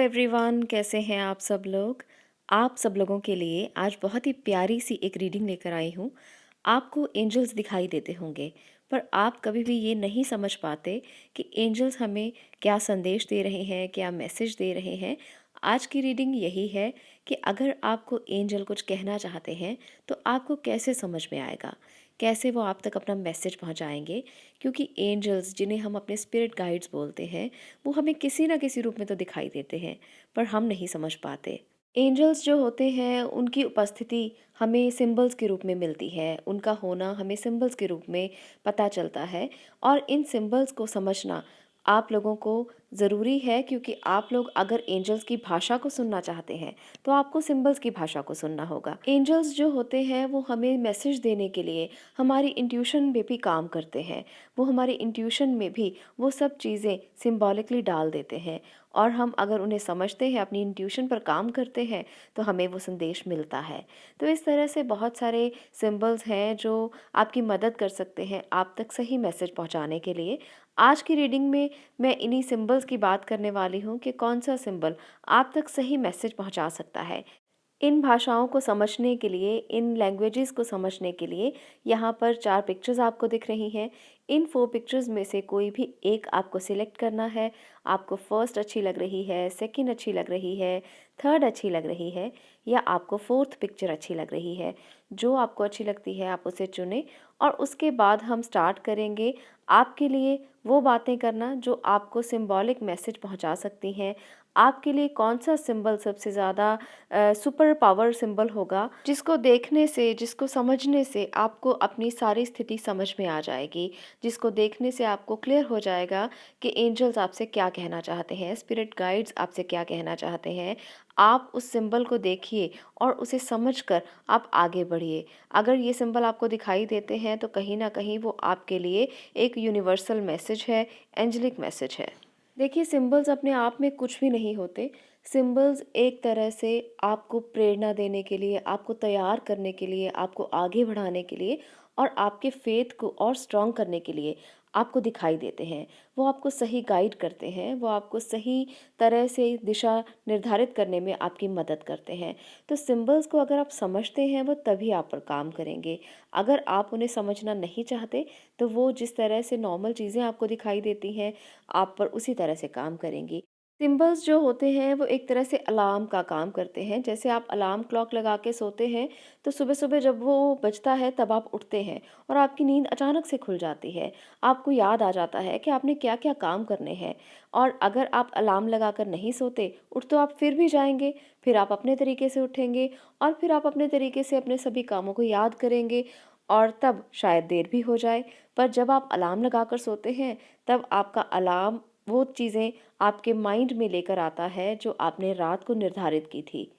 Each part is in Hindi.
एवरीवन, कैसे हैं आप सब लोग। आप सब लोगों के लिए आज बहुत ही प्यारी सी एक रीडिंग लेकर आई हूँ। आपको एंजल्स दिखाई देते होंगे, पर आप कभी भी ये नहीं समझ पाते कि एंजल्स हमें क्या संदेश दे रहे हैं, क्या मैसेज दे रहे हैं। आज की रीडिंग यही है कि अगर आपको एंजल कुछ कहना चाहते हैं तो आपको कैसे समझ में आएगा, कैसे वो आप तक अपना मैसेज पहुंचाएंगे। क्योंकि एंजल्स, जिन्हें हम अपने स्पिरिट गाइड्स बोलते हैं, वो हमें किसी ना किसी रूप में तो दिखाई देते हैं, पर हम नहीं समझ पाते। एंजल्स जो होते हैं, उनकी उपस्थिति हमें सिंबल्स के रूप में मिलती है, उनका होना हमें सिंबल्स के रूप में पता चलता है। और इन सिंबल्स को समझना आप लोगों को ज़रूरी है, क्योंकि आप लोग अगर एंजल्स की भाषा को सुनना चाहते हैं तो आपको सिंबल्स की भाषा को सुनना होगा। एंजल्स जो होते हैं वो हमें मैसेज देने के लिए हमारी इंट्यूशन में भी काम करते हैं। वो हमारी इंट्यूशन में भी वो सब चीज़ें सिंबॉलिकली डाल देते हैं, और हम अगर उन्हें समझते हैं, अपनी इंट्यूशन पर काम करते हैं, तो हमें वो संदेश मिलता है। तो इस तरह से बहुत सारे सिंबल्स हैं जो आपकी मदद कर सकते हैं आप तक सही मैसेज पहुंचाने के लिए। आज की रीडिंग में मैं इन्हीं सिंबल्स की बात करने वाली हूँ कि कौन सा सिंबल आप तक सही मैसेज पहुंचा सकता है। इन भाषाओं को समझने के लिए, इन लैंग्वेजेस को समझने के लिए यहाँ पर 4 पिक्चर्स आपको दिख रही हैं। इन 4 पिक्चर्स में से कोई भी एक आपको सिलेक्ट करना है। आपको फर्स्ट अच्छी लग रही है, सेकंड अच्छी लग रही है, थर्ड अच्छी लग रही है, या आपको फोर्थ पिक्चर अच्छी लग रही है। जो आपको अच्छी लगती है आप उसे चुनें, और उसके बाद हम स्टार्ट करेंगे आपके लिए वो बातें करना जो आपको सिंबॉलिक मैसेज पहुंचा सकती हैं। आपके लिए कौन सा सिंबल सबसे ज़्यादा सुपर पावर सिंबल होगा, जिसको देखने से, जिसको समझने से आपको अपनी सारी स्थिति समझ में आ जाएगी, जिसको देखने से आपको क्लियर हो जाएगा कि एंजल्स आपसे क्या कहना चाहते हैं, स्पिरिट गाइड्स आपसे क्या कहना चाहते हैं। आप उस सिंबल को देखिए और उसे समझकर आप आगे बढ़िए। अगर ये सिंबल आपको दिखाई देते हैं तो कहीं ना कहीं वो आपके लिए एक यूनिवर्सल मैसेज है, एंजेलिक मैसेज है। देखिए, सिंबल्स अपने आप में कुछ भी नहीं होते। सिंबल्स एक तरह से आपको प्रेरणा देने के लिए, आपको तैयार करने के लिए, आपको आगे बढ़ाने के लिए और आपके फेथ को और स्ट्रॉन्ग करने के लिए आपको दिखाई देते हैं। वो आपको सही गाइड करते हैं, वो आपको सही तरह से दिशा निर्धारित करने में आपकी मदद करते हैं। तो सिंबल्स को अगर आप समझते हैं, वो तभी आप पर काम करेंगे। अगर आप उन्हें समझना नहीं चाहते, तो वो जिस तरह से नॉर्मल चीज़ें आपको दिखाई देती हैं, आप पर उसी तरह से काम करेंगी। सिंबल्स जो होते हैं वो एक तरह से अलार्म का काम करते हैं। जैसे आप अलार्म क्लॉक लगा के सोते हैं, तो सुबह-सुबह जब वो बजता है तब आप उठते हैं और आपकी नींद अचानक से खुल जाती है। आपको याद आ जाता है कि आपने क्या-क्या काम करने हैं। और अगर आप अलार्म लगाकर नहीं सोते, उठ तो आप फिर भी जाएँगे, फिर आप अपने तरीके से उठेंगे और फिर आप अपने तरीके से अपने सभी कामों को याद करेंगे, और तब शायद देर भी हो जाए। पर जब आप अलार्म लगाकर सोते हैं, तब आपका अलार्म वो चीज़ें आपके माइंड में लेकर आता है जो आपने रात को निर्धारित की थी।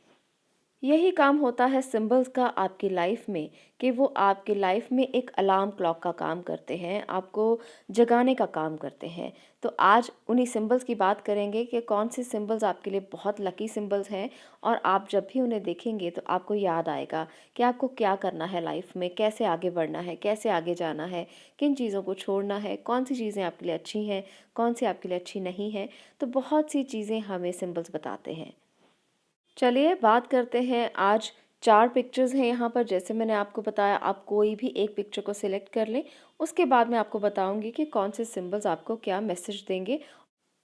यही काम होता है सिंबल्स का आपकी लाइफ में, कि वो आपकी लाइफ में एक अलार्म क्लॉक का काम करते हैं, आपको जगाने का काम करते हैं। तो आज उन्हीं सिंबल्स की बात करेंगे कि कौन से सिंबल्स आपके लिए बहुत लकी सिंबल्स हैं, और आप जब भी उन्हें देखेंगे तो आपको याद आएगा कि आपको क्या करना है लाइफ में, कैसे आगे बढ़ना है, कैसे आगे जाना है, किन चीज़ों को छोड़ना है, कौन सी चीज़ें आपके लिए अच्छी हैं, कौन सी आपके लिए अच्छी नहीं हैं। तो बहुत सी चीज़ें हमें सिंबल्स बताते हैं। चलिए बात करते हैं। आज 4 पिक्चर्स हैं यहाँ पर। जैसे मैंने आपको बताया, आप कोई भी एक पिक्चर को सिलेक्ट कर लें। उसके बाद मैं आपको बताऊँगी कि कौन से सिंबल्स आपको क्या मैसेज देंगे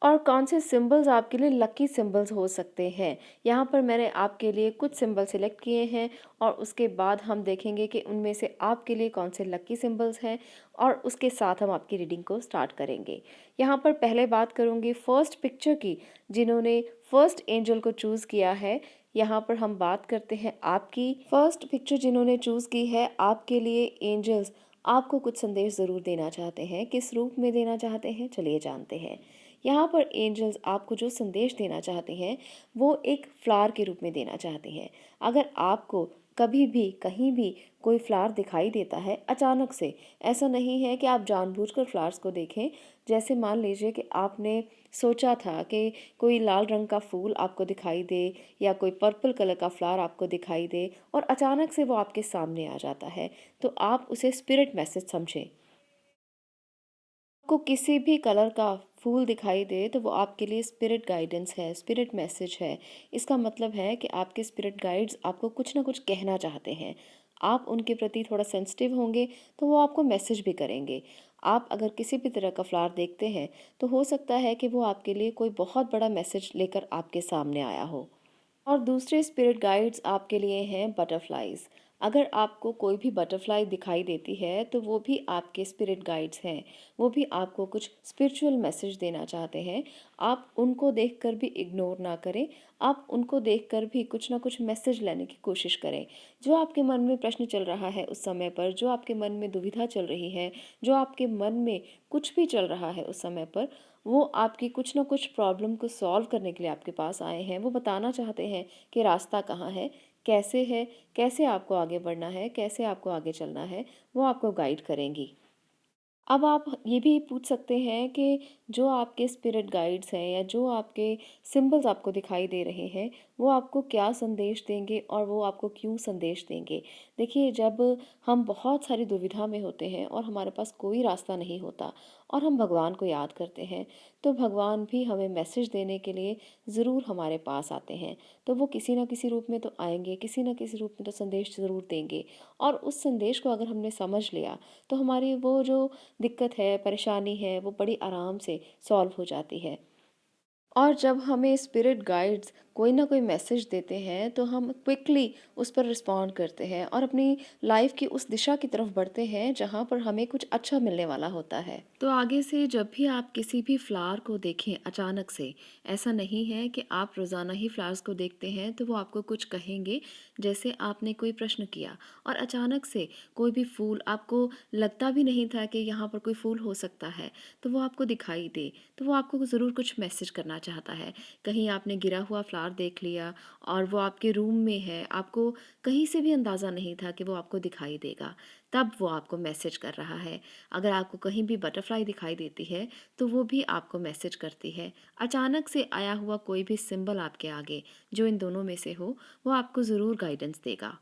और कौन से सिंबल्स आपके लिए लकी सिंबल्स हो सकते हैं। यहाँ पर मैंने आपके लिए कुछ सिंबल सिलेक्ट किए हैं, और उसके बाद हम देखेंगे कि उनमें से आपके लिए कौन से लकी सिंबल्स हैं, और उसके साथ हम आपकी रीडिंग को स्टार्ट करेंगे। यहाँ पर पहले बात करूँगी फर्स्ट पिक्चर की, जिन्होंने फर्स्ट एंजल को चूज़ किया है। यहाँ पर हम बात करते हैं आपकी फर्स्ट पिक्चर जिन्होंने चूज़ की है। आपके लिए एंजल्स आपको कुछ संदेश ज़रूर देना चाहते हैं। किस रूप में देना चाहते हैं, चलिए जानते हैं। यहाँ पर एंजल्स आपको जो संदेश देना चाहते हैं वो एक फ्लावर के रूप में देना चाहते हैं। अगर आपको कभी भी कहीं भी कोई फ्लावर दिखाई देता है अचानक से, ऐसा नहीं है कि आप जानबूझकर फ्लावर्स को देखें। जैसे मान लीजिए कि आपने सोचा था कि कोई लाल रंग का फूल आपको दिखाई दे, या कोई पर्पल कलर का फ्लावर आपको दिखाई दे, और अचानक से वो आपके सामने आ जाता है, तो आप उसे स्पिरिट मैसेज समझें। आपको किसी भी कलर का फूल दिखाई दे तो वो आपके लिए स्पिरिट गाइडेंस है, स्पिरिट मैसेज है। इसका मतलब है कि आपके स्पिरिट गाइड्स आपको कुछ ना कुछ कहना चाहते हैं। आप उनके प्रति थोड़ा सेंसिटिव होंगे तो वो आपको मैसेज भी करेंगे। आप अगर किसी भी तरह का फ्लावर देखते हैं तो हो सकता है कि वो आपके लिए कोई बहुत बड़ा मैसेज लेकर आपके सामने आया हो। और दूसरे स्पिरिट गाइड्स आपके लिए हैं बटरफ्लाइज। अगर आपको कोई भी बटरफ्लाई दिखाई देती है तो वो भी आपके स्पिरिट गाइड्स हैं। वो भी आपको कुछ स्पिरिचुअल मैसेज देना चाहते हैं। आप उनको देखकर भी इग्नोर ना करें। आप उनको देखकर भी कुछ ना कुछ मैसेज लेने की कोशिश करें। जो आपके मन में प्रश्न चल रहा है उस समय पर, जो आपके मन में दुविधा चल रही है, जो आपके मन में कुछ भी चल रहा है उस समय पर, वो आपकी कुछ ना कुछ प्रॉब्लम को सॉल्व करने के लिए आपके पास आए हैं। वो बताना चाहते हैं कि रास्ता कहाँ है, कैसे आपको आगे बढ़ना है, कैसे आपको आगे चलना है, वो आपको गाइड करेंगी। अब आप ये भी पूछ सकते हैं कि जो आपके स्पिरिट गाइड्स हैं या जो आपके सिंबल्स आपको दिखाई दे रहे हैं, वो आपको क्या संदेश देंगे और वो आपको क्यों संदेश देंगे। देखिए, जब हम बहुत सारी दुविधा में होते हैं और हमारे पास कोई रास्ता नहीं होता और हम भगवान को याद करते हैं, तो भगवान भी हमें मैसेज देने के लिए ज़रूर हमारे पास आते हैं। तो वो किसी न किसी रूप में तो आएंगे, किसी न किसी रूप में तो संदेश ज़रूर देंगे। और उस संदेश को अगर हमने समझ लिया तो हमारी वो जो दिक्कत है, परेशानी है, वो बड़ी आराम से सॉल्व हो जाती है। और जब हमें स्पिरिट गाइड्स कोई ना कोई मैसेज देते हैं तो हम क्विकली उस पर रिस्पॉन्ड करते हैं और अपनी लाइफ की उस दिशा की तरफ बढ़ते हैं जहाँ पर हमें कुछ अच्छा मिलने वाला होता है। तो आगे से जब भी आप किसी भी फ्लावर को देखें अचानक से, ऐसा नहीं है कि आप रोज़ाना ही फ्लावर्स को देखते हैं तो वो आपको कुछ कहेंगे। जैसे आपने कोई प्रश्न किया और अचानक से कोई भी फूल आपको लगता भी नहीं था कि यहाँ पर कोई फूल हो सकता है, तो वो आपको दिखाई दे, तो वो आपको ज़रूर कुछ मैसेज करना चाहता है। कहीं आपने गिरा हुआ फ्लावर देख लिया और वो आपके रूम में है, आपको कहीं से भी अंदाज़ा नहीं था कि वो आपको दिखाई देगा, तब वो आपको मैसेज कर रहा है। अगर आपको कहीं भी बटरफ्लाई दिखाई देती है तो वो भी आपको मैसेज करती है। अचानक से आया हुआ कोई भी सिंबल आपके आगे, जो इन दोनों में से हो, वो आपको ज़रूर गाइडेंस देगा।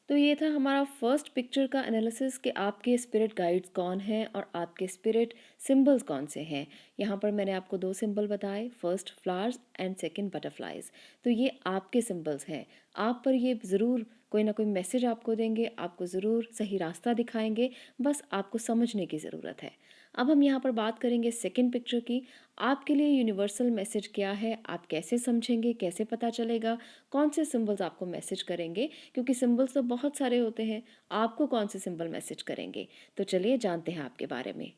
तो ये था हमारा फर्स्ट पिक्चर का एनालिसिस कि आपके स्पिरिट गाइड्स कौन हैं और आपके स्पिरिट सिंबल्स कौन से हैं। यहाँ पर मैंने आपको दो सिंबल बताए, first flowers and second butterflies. तो ये आपके सिंबल्स हैं। आप पर ये ज़रूर कोई ना कोई मैसेज आपको देंगे, आपको ज़रूर सही रास्ता दिखाएंगे, बस आपको समझने की ज़रूरत है। अब हम यहाँ पर बात करेंगे सेकंड पिक्चर की। आपके लिए यूनिवर्सल मैसेज क्या है, आप कैसे समझेंगे, कैसे पता चलेगा, कौन से सिंबल्स आपको मैसेज करेंगे, क्योंकि सिंबल्स तो बहुत सारे होते हैं। आपको कौन से सिंबल मैसेज करेंगे, तो चलिए जानते हैं आपके बारे में।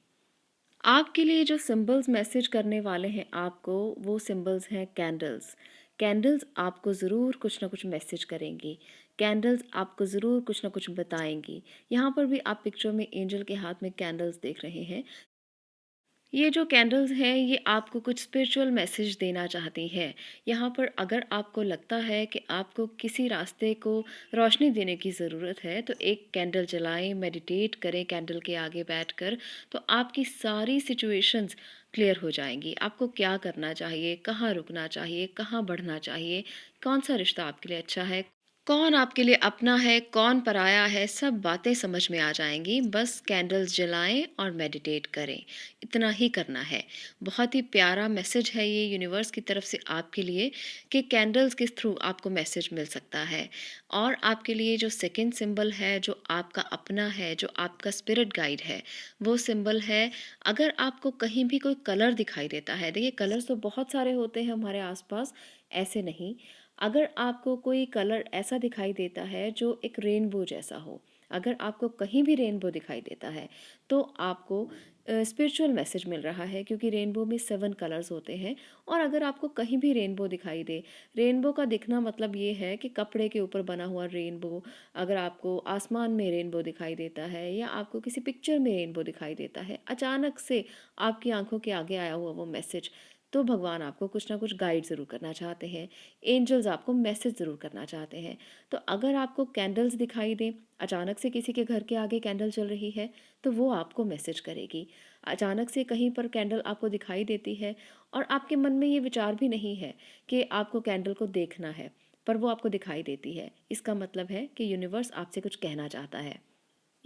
आपके लिए जो सिंबल्स मैसेज करने वाले हैं आपको, वो सिंबल्स हैं कैंडल्स। कैंडल्स आपको ज़रूर कुछ ना कुछ मैसेज करेंगी। कैंडल्स आपको ज़रूर कुछ ना कुछ बताएंगी। यहाँ पर भी आप पिक्चर में एंजल के हाथ में कैंडल्स देख रहे हैं। ये जो कैंडल्स हैं ये आपको कुछ स्पिरिचुअल मैसेज देना चाहती हैं। यहाँ पर अगर आपको लगता है कि आपको किसी रास्ते को रोशनी देने की ज़रूरत है तो एक कैंडल जलाएं, मेडिटेट करें कैंडल के आगे बैठकर, तो आपकी सारी सिचुएशंस क्लियर हो जाएंगी। आपको क्या करना चाहिए, कहाँ रुकना चाहिए, कहाँ बढ़ना चाहिए, कौन सा रिश्ता आपके लिए अच्छा है, कौन आपके लिए अपना है, कौन पराया है, सब बातें समझ में आ जाएंगी। बस कैंडल्स जलाएं और मेडिटेट करें, इतना ही करना है। बहुत ही प्यारा मैसेज है ये यूनिवर्स की तरफ से आपके लिए कि कैंडल्स के थ्रू आपको मैसेज मिल सकता है। और आपके लिए जो सेकंड सिंबल है, जो आपका अपना है, जो आपका स्पिरिट गाइड है, वो सिंबल है, अगर आपको कहीं भी कोई कलर दिखाई देता है, देखिए कलर्स तो बहुत सारे होते हैं हमारे आसपास, ऐसे नहीं। अगर आपको कोई कलर ऐसा दिखाई देता है जो एक रेनबो जैसा हो, अगर आपको कहीं भी रेनबो दिखाई देता है तो आपको स्पिरिचुअल मैसेज मिल रहा है, क्योंकि रेनबो में 7 कलर्स होते हैं। और अगर आपको कहीं भी रेनबो दिखाई दे, रेनबो का दिखना मतलब ये है कि कपड़े के ऊपर बना हुआ रेनबो, अगर आपको आसमान में रेनबो दिखाई देता है या आपको किसी पिक्चर में रेनबो दिखाई देता है, अचानक से आपकी आंखों के आगे आया हुआ वो मैसेज, तो भगवान आपको कुछ ना कुछ गाइड ज़रूर करना चाहते हैं। एंजल्स आपको मैसेज ज़रूर करना चाहते हैं। तो अगर आपको कैंडल्स दिखाई दें, अचानक से किसी के घर के आगे कैंडल चल रही है, तो वो आपको मैसेज करेगी। अचानक से कहीं पर कैंडल आपको दिखाई देती है और आपके मन में ये विचार भी नहीं है कि आपको कैंडल को देखना है, पर वो आपको दिखाई देती है, इसका मतलब है कि यूनिवर्स आपसे कुछ कहना चाहता है।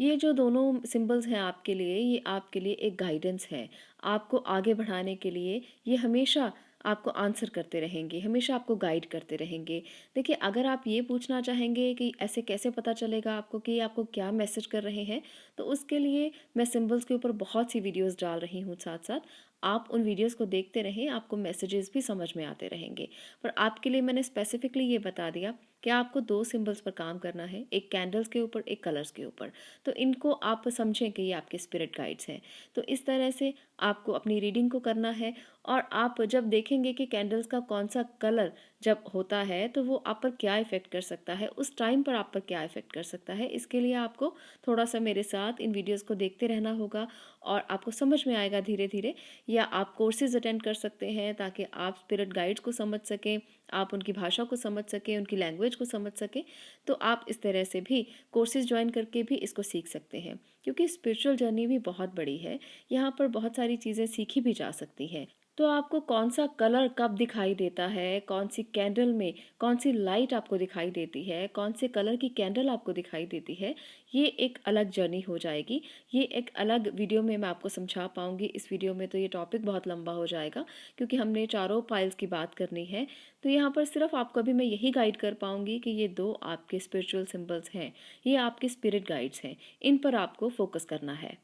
ये जो दोनों सिंबल्स हैं आपके लिए, ये आपके लिए एक गाइडेंस है। आपको आगे बढ़ाने के लिए ये हमेशा आपको आंसर करते रहेंगे, हमेशा आपको गाइड करते रहेंगे। देखिए, अगर आप ये पूछना चाहेंगे कि ऐसे कैसे पता चलेगा आपको कि ये आपको क्या मैसेज कर रहे हैं, तो उसके लिए मैं सिंबल्स के ऊपर बहुत सी वीडियोज़ डाल रही हूँ साथ-साथ। आप उन वीडियोज़ को देखते रहें, आपको मैसेजेस भी समझ में आते रहेंगे। पर आपके लिए मैंने स्पेसिफिकली ये बता दिया कि आपको 2 सिंबल्स पर काम करना है, एक कैंडल्स के ऊपर, एक कलर्स के ऊपर। तो इनको आप समझें कि ये आपके स्पिरिट गाइड्स हैं। तो इस तरह से आपको अपनी रीडिंग को करना है, और आप जब देखेंगे कि कैंडल्स का कौन-सा कलर जब होता है, तो वो आप पर क्या इफ़ेक्ट कर सकता है, उस टाइम पर आप पर क्या इफ़ेक्ट कर सकता है, इसके लिए आपको थोड़ा-सा मेरे साथ इन वीडियोज़ को देखते रहना होगा, और आपको समझ में आएगा धीरे-धीरे। या आप कोर्सेज़ अटेंड कर सकते हैं ताकि आप स्पिरिट गाइड्स को समझ सकें, आप उनकी भाषा को समझ सकें, उनकी लैंग्वेज को समझ सकें। तो आप इस तरह से भी कोर्सेज़ जॉइन करके भी इसको सीख सकते हैं, क्योंकि स्पिरिचुअल जर्नी भी बहुत बड़ी है। यहाँ पर बहुत सारी चीज़ें सीखी भी जा सकती हैं। तो आपको कौन-सा कलर कब दिखाई देता है, कौन-सी कैंडल में कौन-सी लाइट आपको दिखाई देती है, कौन-से कलर की कैंडल आपको दिखाई देती है, ये एक अलग जर्नी हो जाएगी। ये एक अलग वीडियो में मैं आपको समझा पाऊँगी। इस वीडियो में तो ये टॉपिक बहुत लंबा हो जाएगा, क्योंकि हमने चारों पाइल्स की बात करनी है। तो यहाँ पर सिर्फ़ आपको अभी मैं यही गाइड कर पाऊँगी कि ये 2 आपके स्पिरिचुअल सिंबल्स हैं, ये आपके स्पिरिट गाइड्स हैं, इन पर आपको फ़ोकस करना है।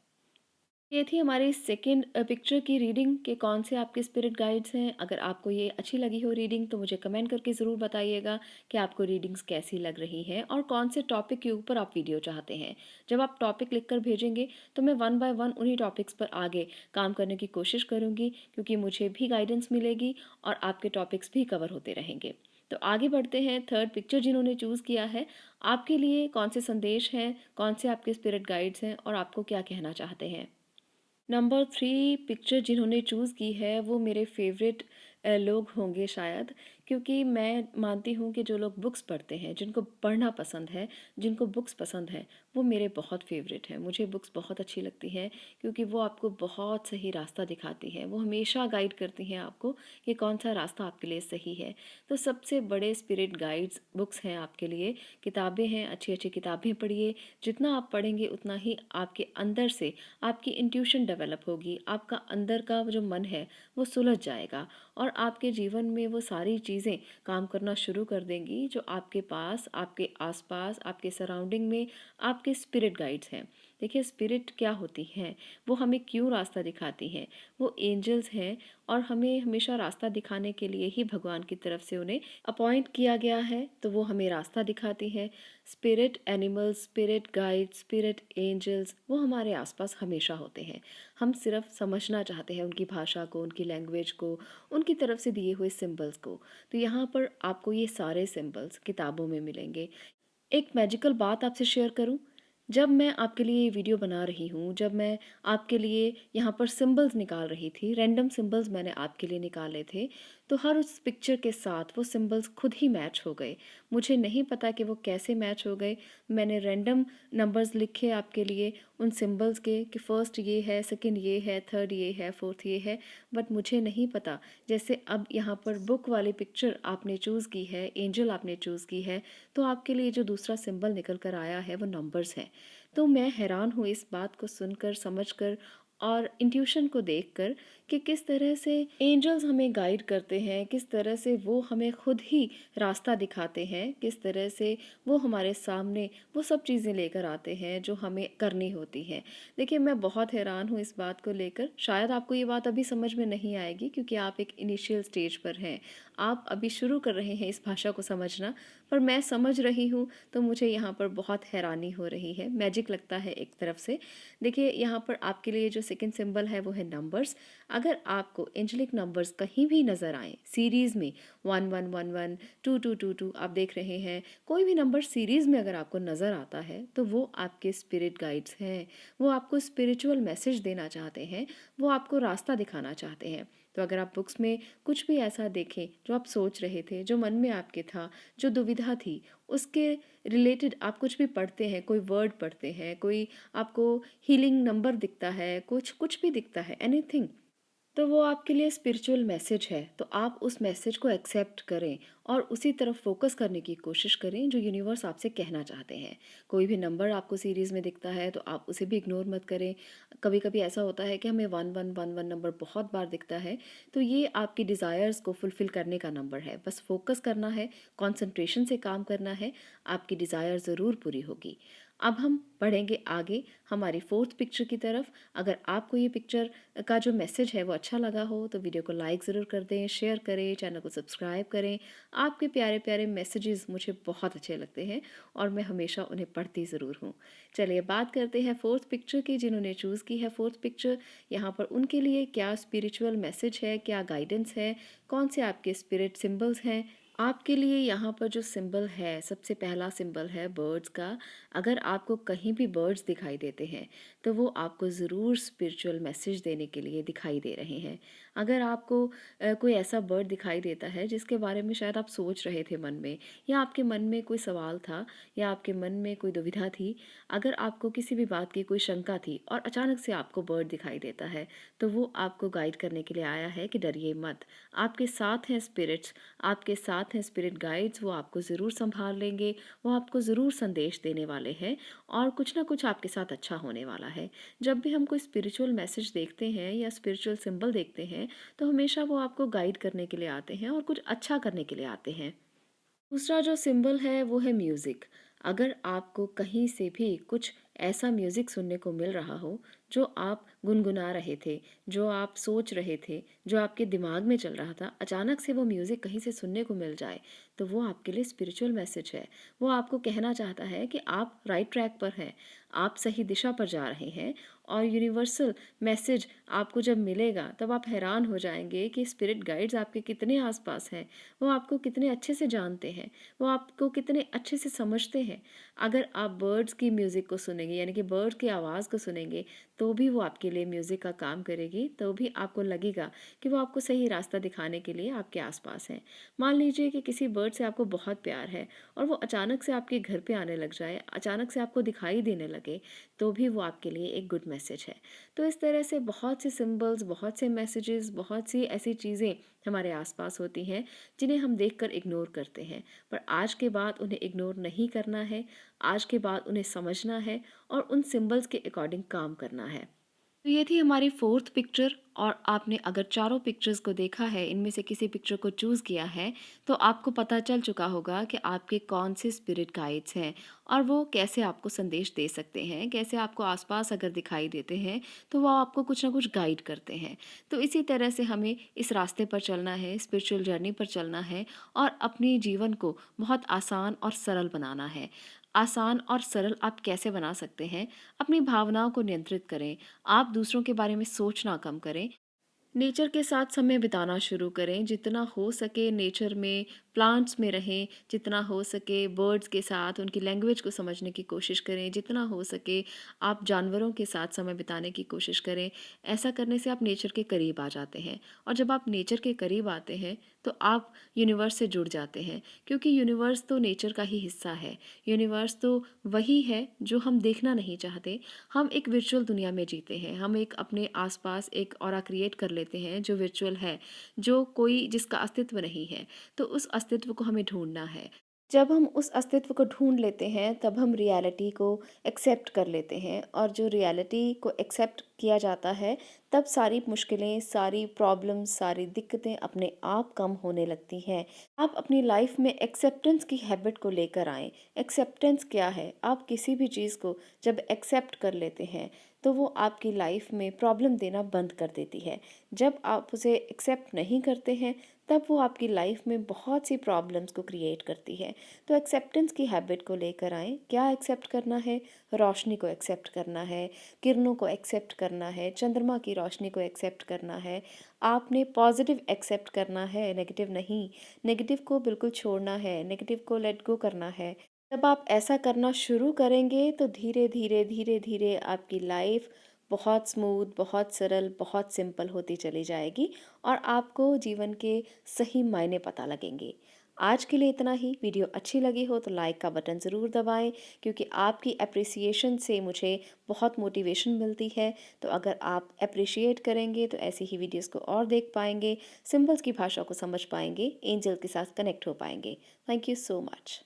ये थी हमारी सेकंड पिक्चर की रीडिंग के कौन से आपके स्पिरिट गाइड्स हैं। अगर आपको ये अच्छी लगी हो रीडिंग, तो मुझे कमेंट करके ज़रूर बताइएगा कि आपको रीडिंग्स कैसी लग रही हैं और कौन से टॉपिक के ऊपर आप वीडियो चाहते हैं। जब आप टॉपिक लिखकर भेजेंगे, तो मैं वन बाय वन उन्हीं टॉपिक्स पर आगे काम करने की कोशिश करूँगी, क्योंकि मुझे भी गाइडेंस मिलेगी और आपके टॉपिक्स भी कवर होते रहेंगे। तो आगे बढ़ते हैं। थर्ड पिक्चर जिन्होंने चूज़ किया है, आपके लिए कौन से संदेश हैं, कौन से आपके स्पिरिट गाइड्स हैं और आपको क्या कहना चाहते हैं। नंबर 3 पिक्चर जिन्होंने चूज़ की है, वो मेरे फेवरेट लोग होंगे शायद, क्योंकि मैं मानती हूँ कि जो लोग बुक्स पढ़ते हैं, जिनको पढ़ना पसंद है, जिनको बुक्स पसंद है, वो मेरे बहुत फेवरेट हैं। मुझे बुक्स बहुत अच्छी लगती हैं, क्योंकि वो आपको बहुत सही रास्ता दिखाती हैं। वो हमेशा गाइड करती हैं आपको कि कौन सा रास्ता आपके लिए सही है। तो सबसे बड़े स्पिरिट गाइड्स बुक्स हैं आपके लिए, किताबें हैं, अच्छी-अच्छी किताबें पढ़िए। जितना आप पढ़ेंगे, उतना ही आपके अंदर से आपकी इंट्यूशन डेवलप होगी, आपका अंदर का जो मन है वो सुलझ जाएगा, और आपके जीवन में वो सारी चीज़ें काम करना शुरू कर देंगी जो आपके पास, आपके आसपास, आपके सराउंडिंग में आपके स्पिरिट गाइड्स हैं। देखिए, स्पिरिट क्या होती हैं, वो हमें क्यों रास्ता दिखाती हैं। वो एंजल्स हैं, और हमें हमेशा रास्ता दिखाने के लिए ही भगवान की तरफ से उन्हें अपॉइंट किया गया है, तो वो हमें रास्ता दिखाती हैं। Spirit animals, spirit guides, spirit angels वो हमारे आसपास हमेशा होते हैं। हम सिर्फ समझना चाहते हैं उनकी भाषा को, उनकी लैंग्वेज को, उनकी तरफ से दिए हुए सिंबल्स को। तो यहाँ पर आपको ये सारे सिंबल्स किताबों में मिलेंगे। एक मैजिकल बात आपसे शेयर करूं, जब मैं आपके लिए ये वीडियो बना रही हूँ, जब मैं आपके लिए यहाँ पर सिंबल्स निकाल रही थी, रैंडम सिंबल्स मैंने आपके लिए निकाले थे, तो हर उस पिक्चर के साथ वो सिंबल्स खुद ही मैच हो गए। मुझे नहीं पता कि वो कैसे मैच हो गए। मैंने रैंडम नंबर्स लिखे आपके लिए उन सिंबल्स के, कि फर्स्ट ये है, सेकंड ये है, थर्ड ये है, फोर्थ ये है, बट मुझे नहीं पता। जैसे अब यहाँ पर बुक वाली पिक्चर आपने चूज़ की है, एंजल आपने चूज़ की है, तो आपके लिए जो दूसरा सिंबल निकल कर आया है वो नंबर्स हैं। तो मैं हैरान हूँ इस बात को सुनकर, समझकर और इंट्यूशन को देखकर, कि किस तरह से एंजल्स हमें गाइड करते हैं, किस तरह से वो हमें खुद ही रास्ता दिखाते हैं, किस तरह से वो हमारे सामने वो सब चीज़ें लेकर आते हैं जो हमें करनी होती हैं। देखिए, मैं बहुत हैरान हूँ इस बात को लेकर। शायद आपको ये बात अभी समझ में नहीं आएगी, क्योंकि आप एक इनिशियल स्टेज पर हैं। आप अभी शुरू कर रहे हैं इस भाषा को समझना, पर मैं समझ रही हूँ, तो मुझे यहाँ पर बहुत हैरानी हो रही है, मैजिक लगता है एक तरफ से। देखिए, यहाँ पर आपके लिए जो सेकंड सिंबल है वो है नंबर्स। अगर आपको एंजेलिक नंबर्स कहीं भी नज़र आए सीरीज़ में, 1111, 2222 आप देख रहे हैं, कोई भी नंबर सीरीज़ में अगर आपको नज़र आता है, तो वो आपके स्पिरिट गाइड्स हैं। वो आपको स्पिरिचुअल मैसेज देना चाहते हैं, वो आपको रास्ता दिखाना चाहते हैं। तो अगर आप बुक्स में कुछ भी ऐसा देखें जो आप सोच रहे थे, जो मन में आपके था, जो दुविधा थी, उसके रिलेटेड आप कुछ भी पढ़ते हैं, कोई वर्ड पढ़ते हैं, कोई आपको हीलिंग नंबर दिखता है, कुछ कुछ भी दिखता है, एनीथिंग, तो वो आपके लिए स्पिरिचुअल मैसेज है, तो आप उस मैसेज को एक्सेप्ट करें और उसी तरफ फोकस करने की कोशिश करें जो यूनिवर्स आपसे कहना चाहते हैं। कोई भी नंबर आपको सीरीज़ में दिखता है तो आप उसे भी इग्नोर मत करें। कभी-कभी ऐसा होता है कि हमें 1111 नंबर बहुत बार दिखता है, तो ये आपकी डिज़ायर्स को फुलफ़िल करने का नंबर है। बस फोकस करना है, कंसंट्रेशन से काम करना है, आपकी डिज़ायर ज़रूर पूरी होगी। अब हम बढ़ेंगे आगे हमारी फोर्थ पिक्चर की तरफ। अगर आपको ये पिक्चर का जो मैसेज है वो अच्छा लगा हो तो वीडियो को लाइक ज़रूर कर दें, शेयर करें, चैनल को सब्सक्राइब करें। आपके प्यारे प्यारे मैसेजेस मुझे बहुत अच्छे लगते हैं और मैं हमेशा उन्हें पढ़ती ज़रूर हूँ। चलिए बात करते हैं फोर्थ पिक्चर की। जिन्होंने चूज़ की है फोर्थ पिक्चर, यहाँ पर उनके लिए क्या स्पिरिचुअल मैसेज है, क्या गाइडेंस है, कौन से आपके स्पिरिट सिंबल्स हैं। आपके लिए यहाँ पर जो सिंबल है, सबसे पहला सिंबल है बर्ड्स का। अगर आपको कहीं भी बर्ड्स दिखाई देते हैं तो वो आपको ज़रूर स्पिरिचुअल मैसेज देने के लिए दिखाई दे रहे हैं। अगर आपको कोई ऐसा बर्ड दिखाई देता है जिसके बारे में शायद आप सोच रहे थे मन में, या आपके मन में कोई सवाल था, या आपके मन में कोई दुविधा थी, अगर आपको किसी भी बात की कोई शंका थी और अचानक से आपको बर्ड दिखाई देता है, तो वो आपको गाइड करने के लिए आया है कि डरिए मत। आपके साथ हैं स्पिरिट्स, आपके साथ हैं स्पिरिट गाइड्स, वो आपको ज़रूर संभाल लेंगे, वो आपको ज़रूर संदेश देने वाले हैं और कुछ ना कुछ आपके साथ अच्छा होने वाला है। जब भी हम कोई स्पिरिचुअल मैसेज देखते हैं या स्पिरिचुअल सिंबल देखते हैं तो हमेशा वो आपको गाइड करने के लिए आते हैं और कुछ अच्छा करने के लिए आते हैं। दूसरा जो सिंबल है वो है म्यूज़िक। अगर आपको कहीं से भी कुछ ऐसा म्यूज़िक सुनने को मिल रहा हो जो आप गुनगुना रहे थे, जो आप सोच रहे थे, जो आपके दिमाग में चल रहा था, अचानक से वो म्यूज़िक कहीं से सुनने को मिल जाए, तो वो आपके लिए स्पिरिचुअल मैसेज है। वो आपको कहना चाहता है कि आप राइट ट्रैक पर हैं, आप सही दिशा पर जा रहे हैं। और यूनिवर्सल मैसेज आपको जब मिलेगा तब आप हैरान हो जाएंगे कि स्पिरिट गाइड्स आपके कितने आसपास हैं, वो आपको कितने अच्छे से जानते हैं, वो आपको कितने अच्छे से समझते हैं। अगर आप बर्ड्स की म्यूज़िक को सुनेंगे, यानी कि बर्ड्स की आवाज़ को सुनेंगे, तो भी वो आपके लिए म्यूज़िक का काम करेगी, तो भी आपको लगेगा कि वो आपको सही रास्ता दिखाने के लिए आपके आसपास हैं। मान लीजिए कि किसी बर्ड से आपको बहुत प्यार है और वो अचानक से आपके घर पे आने लग जाए, अचानक से आपको दिखाई देने लगे, तो भी वो आपके लिए एक गुड मैसेज है। तो इस तरह से बहुत से सिंबल्स, बहुत से मैसेजेस, बहुत सी ऐसी चीज़ें हमारे आसपास होती हैं जिन्हें हम देखकर इग्नोर करते हैं। पर आज के बाद उन्हें इग्नोर नहीं करना है, आज के बाद उन्हें समझना है और उन सिंबल्स के अकॉर्डिंग काम करना है। तो ये थी हमारी फोर्थ पिक्चर। और आपने अगर चारों पिक्चर्स को देखा है, इनमें से किसी पिक्चर को चूज़ किया है, तो आपको पता चल चुका होगा कि आपके कौन से स्पिरिट गाइड्स हैं और वो कैसे आपको संदेश दे सकते हैं, कैसे आपको आसपास अगर दिखाई देते हैं तो वो आपको कुछ ना कुछ गाइड करते हैं। तो इसी तरह से हमें इस रास्ते पर चलना है, स्पिरिचुअल जर्नी पर चलना है और अपने जीवन को बहुत आसान और सरल बनाना है। आसान और सरल आप कैसे बना सकते हैं? अपनी भावनाओं को नियंत्रित करें। आप दूसरों के बारे में सोचना कम करें। नेचर के साथ समय बिताना शुरू करें। जितना हो सके नेचर में, प्लांट्स में रहें। जितना हो सके बर्ड्स के साथ उनकी लैंग्वेज को समझने की कोशिश करें। जितना हो सके आप जानवरों के साथ समय बिताने की कोशिश करें। ऐसा करने से आप नेचर के करीब आ जाते हैं और जब आप नेचर के करीब आते हैं तो आप यूनिवर्स से जुड़ जाते हैं, क्योंकि यूनिवर्स तो नेचर का ही हिस्सा है। यूनिवर्स तो वही है जो हम देखना नहीं चाहते। हम एक वर्चुअल दुनिया में जीते हैं, हम एक अपने आसपास एक ऑरा क्रिएट कर लेते हैं जो वर्चुअल है, जो कोई जिसका अस्तित्व नहीं है। तो उस अस्तित्व को हमें ढूंढना है। जब हम उस अस्तित्व को ढूंढ लेते हैं तब हम रियलिटी को एक्सेप्ट कर लेते हैं, और जो रियलिटी को एक्सेप्ट किया जाता है तब सारी मुश्किलें, सारी प्रॉब्लम्स, सारी दिक्कतें अपने आप कम होने लगती हैं। आप अपनी लाइफ में एक्सेप्टेंस की हैबिट को लेकर आएं। एक्सेप्टेंस क्या है? आप किसी भी चीज़ को जब एक्सेप्ट कर लेते हैं तो वो आपकी लाइफ में प्रॉब्लम देना बंद कर देती है। जब आप उसे एक्सेप्ट नहीं करते हैं तब वो आपकी लाइफ में बहुत सी प्रॉब्लम्स को क्रिएट करती है। तो एक्सेप्टेंस की हैबिट को लेकर आएँ। क्या एक्सेप्ट करना है? रोशनी को एक्सेप्ट करना है, किरणों को एक्सेप्ट करना है, चंद्रमा की रोशनी को एक्सेप्ट करना है। आपने पॉजिटिव एक्सेप्ट करना है, नेगेटिव नहीं। नेगेटिव को बिल्कुल छोड़ना है, नेगेटिव को लेट गो करना है। जब आप ऐसा करना शुरू करेंगे तो धीरे धीरे धीरे धीरे आपकी लाइफ बहुत स्मूथ, बहुत सरल, बहुत सिंपल होती चली जाएगी और आपको जीवन के सही मायने पता लगेंगे। आज के लिए इतना ही। वीडियो अच्छी लगी हो तो लाइक का बटन ज़रूर दबाएं, क्योंकि आपकी एप्रिसिएशन से मुझे बहुत मोटिवेशन मिलती है। तो अगर आप एप्रिशिएट करेंगे तो ऐसी ही वीडियोस को और देख पाएंगे, सिंबल्स की भाषा को समझ पाएंगे, एंजल के साथ कनेक्ट हो पाएंगे। Thank you so much.